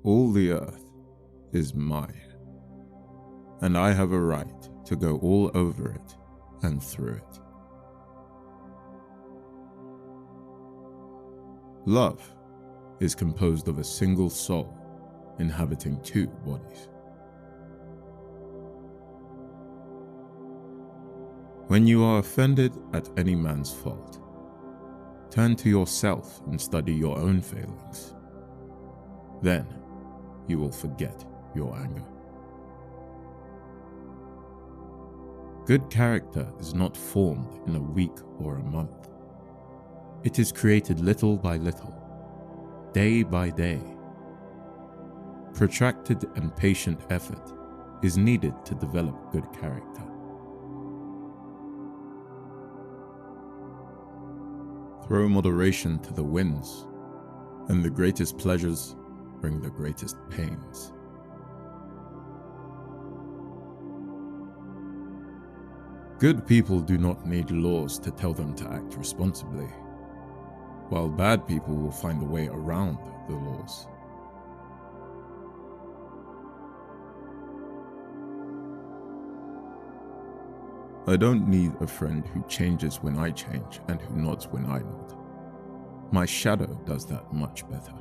All the earth is mine, and I have a right to go all over it and through it. Love is composed of a single soul inhabiting two bodies. When you are offended at any man's fault, turn to yourself and study your own failings. Then you will forget your anger. Good character is not formed in a week or a month. It is created little by little, day by day. Protracted and patient effort is needed to develop good character. Throw moderation to the winds, and the greatest pleasures bring the greatest pains. Good people do not need laws to tell them to act responsibly, while bad people will find a way around the laws. I don't need a friend who changes when I change and who nods when I nod. My shadow does that much better.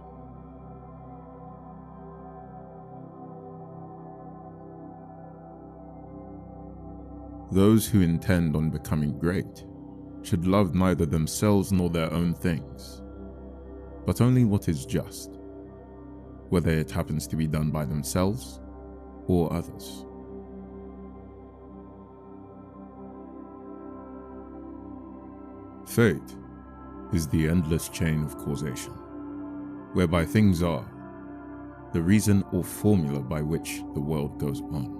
Those who intend on becoming great should love neither themselves nor their own things, but only what is just, whether it happens to be done by themselves or others. Fate is the endless chain of causation, whereby things are, the reason or formula by which the world goes on.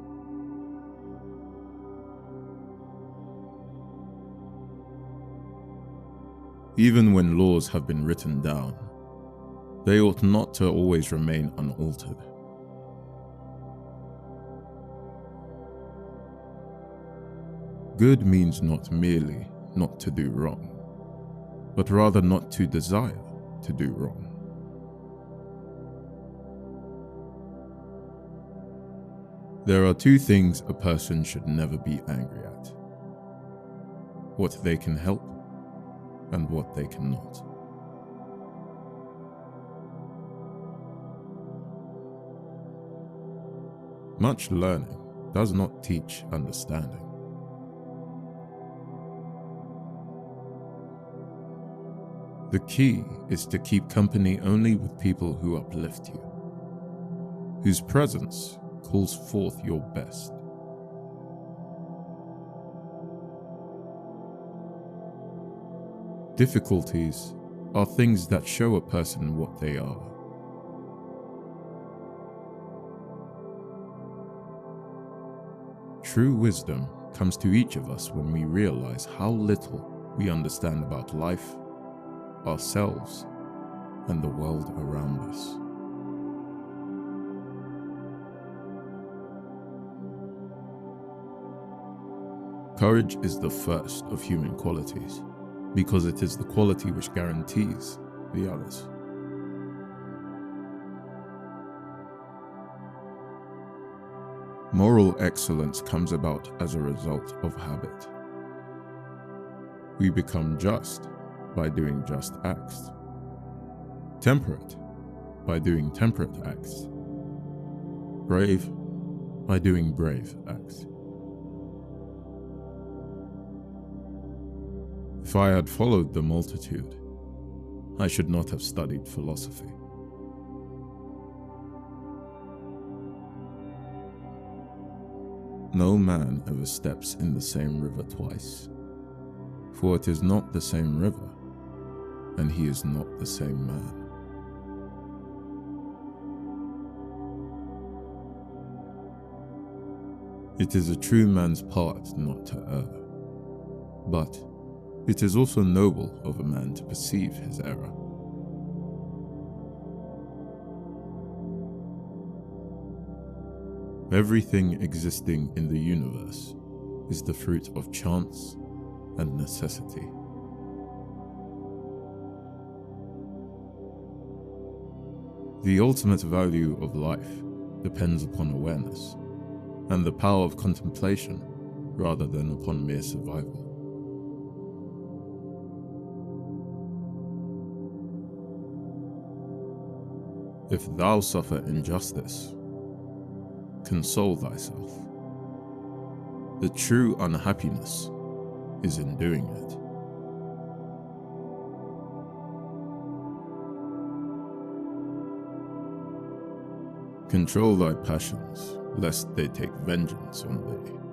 Even when laws have been written down, they ought not to always remain unaltered. Good means not merely not to do wrong, but rather not to desire to do wrong. There are two things a person should never be angry at: what they can help and what they cannot. Much learning does not teach understanding. The key is to keep company only with people who uplift you, whose presence calls forth your best. Difficulties are things that show a person what they are. True wisdom comes to each of us when we realize how little we understand about life, ourselves, and the world around us. Courage is the first of human qualities, because it is the quality which guarantees the others. Moral excellence comes about as a result of habit. We become just by doing just acts, temperate by doing temperate acts, brave by doing brave acts. If I had followed the multitude, I should not have studied philosophy. No man ever steps in the same river twice, for it is not the same river, and he is not the same man. It is a true man's part not to err, but it is also noble of a man to perceive his error. Everything existing in the universe is the fruit of chance and necessity. The ultimate value of life depends upon awareness and the power of contemplation rather than upon mere survival. If thou suffer injustice, console thyself. The true unhappiness is in doing it. Control thy passions, lest they take vengeance on thee.